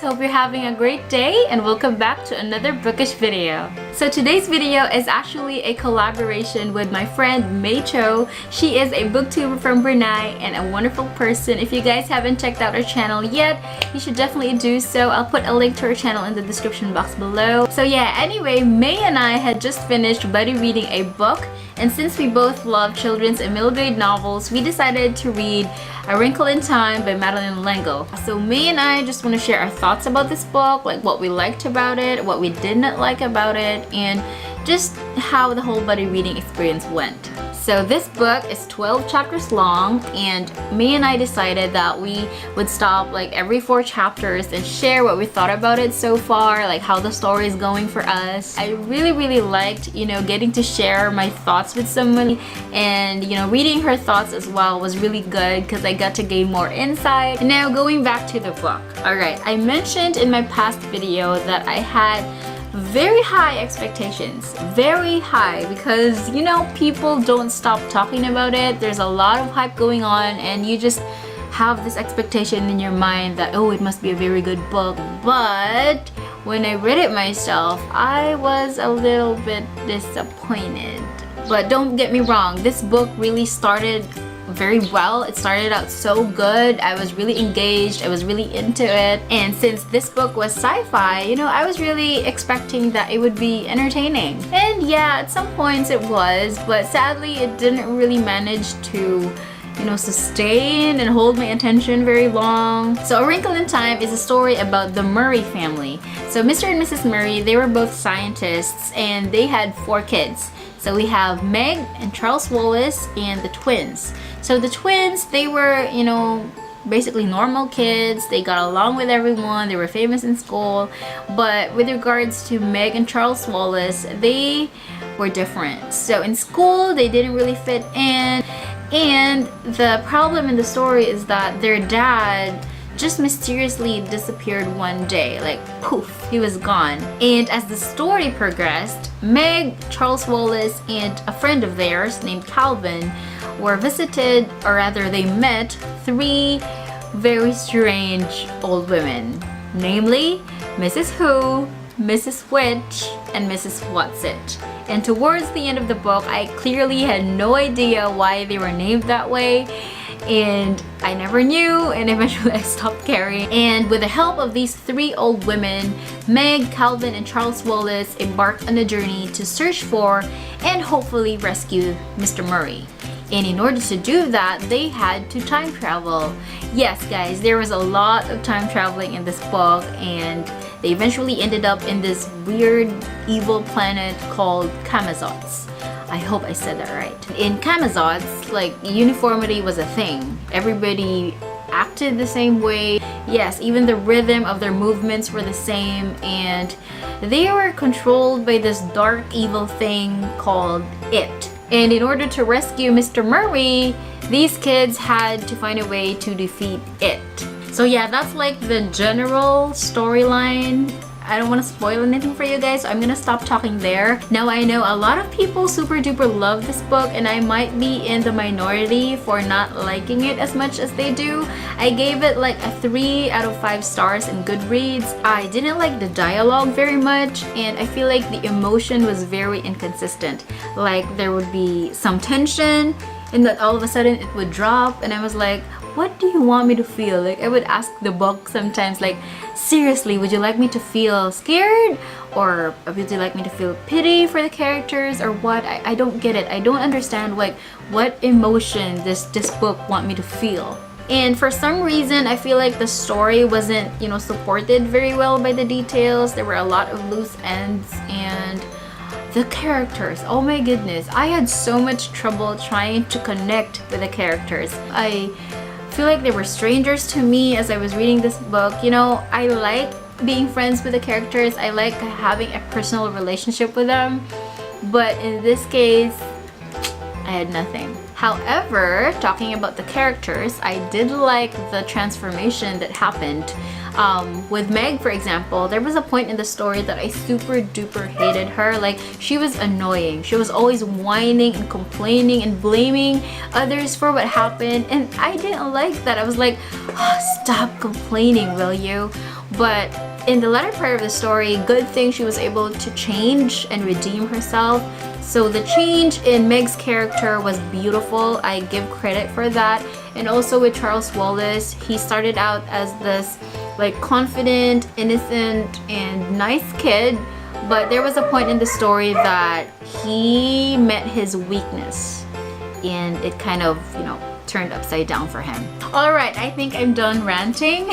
guys! Hope you're having a great day and welcome back to another bookish video. So today's video is actually a collaboration with my friend May Cho. She is a booktuber from Brunei and a wonderful person. If you guys haven't checked out her channel yet, you should definitely do so. I'll put a link to her channel in the description box below. So yeah, anyway, May and I had just finished buddy reading a book, and since we both love children's and middle grade novels, we decided to read A Wrinkle in Time by Madeline L'Engle. So May and I just want to share our thoughts about this book, like what we liked about it, what we did not like about it, and just how the whole buddy reading experience went. So this book is 12 chapters long, and May and I decided that we would stop like every 4 chapters and share what we thought about it so far, like how the story is going for us. I really liked, getting to share my thoughts with someone, and reading her thoughts as well was really good because I got to gain more insight. And now going back to the book. Alright, I mentioned in my past video that I had very high expectations, very high, because people don't stop talking about it. There's a lot of hype going on and you just have this expectation in your mind that, oh, it must be a very good book. But when I read it myself, I was a little bit disappointed. But don't get me wrong, this book really started very well. It started out so good. I was really engaged. I was really into it. And since this book was sci-fi, I was really expecting that it would be entertaining. And yeah, at some points it was, but sadly it didn't really manage to sustain and hold my attention very long. So A Wrinkle in Time is a story about the Murray family. So Mr. and Mrs. Murray, they were both scientists and they had 4 kids. So we have Meg and Charles Wallace and the twins. So the twins, they were, basically normal kids. They got along with everyone. They were famous in school. But with regards to Meg and Charles Wallace, they were different. So in school, they didn't really fit in. And the problem in the story is that their dad just mysteriously disappeared one day, like poof, he was gone. And as the story progressed, Meg, Charles Wallace, and a friend of theirs named Calvin were visited, or rather they met 3 very strange old women, namely Mrs. Who, Mrs. Witch, and Mrs. Whatsit. And towards the end of the book, I clearly had no idea why they were named that way, and I never knew, and eventually I stopped caring. And with the help of these 3 old women, Meg, Calvin, and Charles Wallace embarked on a journey to search for and hopefully rescue Mr. Murray. And in order to do that, they had to time travel. Yes guys, there was a lot of time traveling in this book, and they eventually ended up in this weird evil planet called Camazots. I hope I said that right. In Camazots, like, uniformity was a thing. Everybody acted the same way. Yes, even the rhythm of their movements were the same, and they were controlled by this dark evil thing called It. And in order to rescue Mr. Murray, these kids had to find a way to defeat It. So yeah, that's like the general storyline. I don't want to spoil anything for you guys, so I'm gonna stop talking there. Now I know a lot of people super duper love this book, and I might be in the minority for not liking it as much as they do. I gave it like a 3 out of 5 stars in Goodreads. I didn't like the dialogue very much, and I feel like the emotion was very inconsistent. Like there would be some tension, and then all of a sudden it would drop, and I was like, what do you want me to feel? Like I would ask the book sometimes, like, seriously, would you like me to feel scared? Or would you like me to feel pity for the characters, or what? I don't get it. I don't understand like what emotion this book want me to feel. And for some reason, I feel like the story wasn't, supported very well by the details. There were a lot of loose ends, and the characters, oh my goodness, I had so much trouble trying to connect with the characters. I feel like they were strangers to me as I was reading this book. I like being friends with the characters. I like having a personal relationship with them. But in this case, I had nothing. However, talking about the characters, I did like the transformation that happened. With Meg, for example, there was a point in the story that I super duper hated her. Like, she was annoying. She was always whining and complaining and blaming others for what happened, and I didn't like that. I was like, oh, stop complaining, will you? But in the latter part of the story, good thing she was able to change and redeem herself. So the change in Meg's character was beautiful. I give credit for that. And also with Charles Wallace, he started out as this like confident, innocent, and nice kid, but there was a point in the story that he met his weakness, and it kind of, you know, turned upside down for him. Alright, I think I'm done ranting.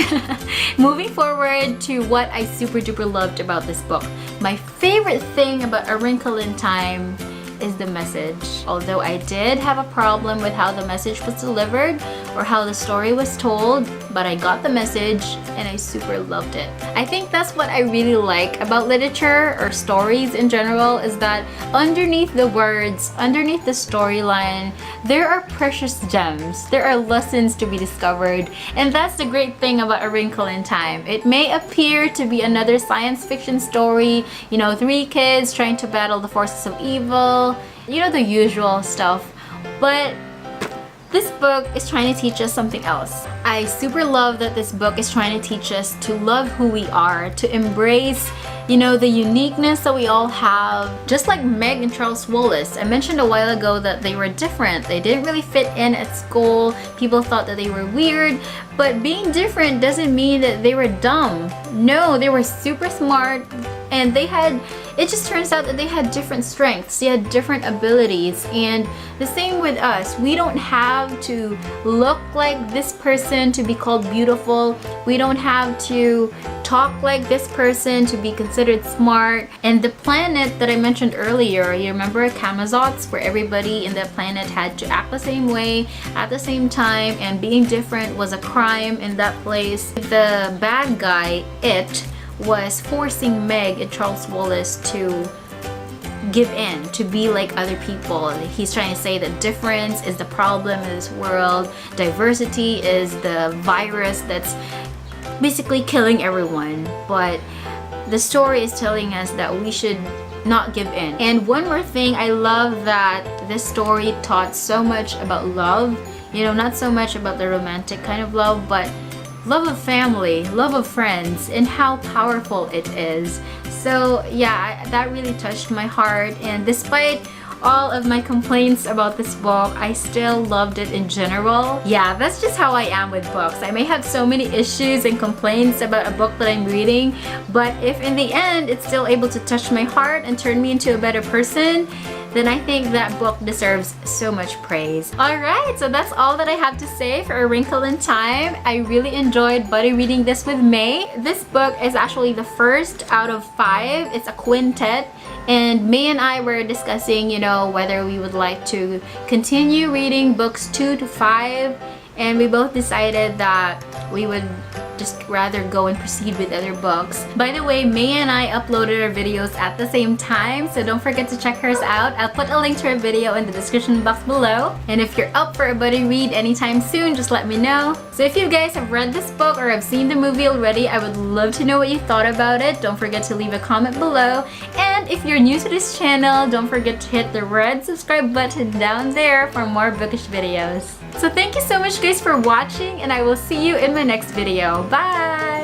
Moving forward to what I super duper loved about this book. My favorite thing about A Wrinkle in Time is the message. Although I did have a problem with how the message was delivered or how the story was told, but I got the message and I super loved it. I think that's what I really like about literature or stories in general, is that underneath the words, underneath the storyline, there are precious gems. There are lessons to be discovered, and that's the great thing about A Wrinkle in Time. It may appear to be another science fiction story, you know, 3 kids trying to battle the forces of evil, you know, the usual stuff, but this book is trying to teach us something else. I super love that this book is trying to teach us to love who we are, to embrace, you know, the uniqueness that we all have. Just like Meg and Charles Wallace, I mentioned a while ago that they were different. They didn't really fit in at school. People thought that they were weird, but being different doesn't mean that they were dumb. No, they were super smart, and they had, it just turns out that they had different strengths, they had different abilities, and the same with us. We don't have to look like this person to be called beautiful. We don't have to talk like this person to be considered smart. And the planet that I mentioned earlier, you remember Camazotz, where everybody in that planet had to act the same way at the same time, and being different was a crime in that place. The bad guy, It, was forcing Meg and Charles Wallace to give in, to be like other people. He's trying to say that difference is the problem in this world. Diversity is the virus that's basically killing everyone. But the story is telling us that we should not give in. And one more thing, I love that this story taught so much about love. You know, not so much about the romantic kind of love, but love of family, love of friends, and how powerful it is. So yeah, that really touched my heart, and despite all of my complaints about this book, I still loved it in general. Yeah, that's just how I am with books. I may have so many issues and complaints about a book that I'm reading, but if in the end it's still able to touch my heart and turn me into a better person, then I think that book deserves so much praise. Alright, so that's all that I have to say for A Wrinkle in Time. I really enjoyed buddy reading this with May. This book is actually the first out of 5. It's a quintet. And May and I were discussing, you know, whether we would like to continue reading books 2 to 5. And we both decided that we would just rather go and proceed with other books. By the way, May and I uploaded our videos at the same time, so don't forget to check hers out. I'll put a link to her video in the description box below. And if you're up for a buddy read anytime soon, just let me know. So if you guys have read this book or have seen the movie already, I would love to know what you thought about it. Don't forget to leave a comment below. And if you're new to this channel, don't forget to hit the red subscribe button down there for more bookish videos. So thank you so much guys for watching, and I will see you in my next video. Bye!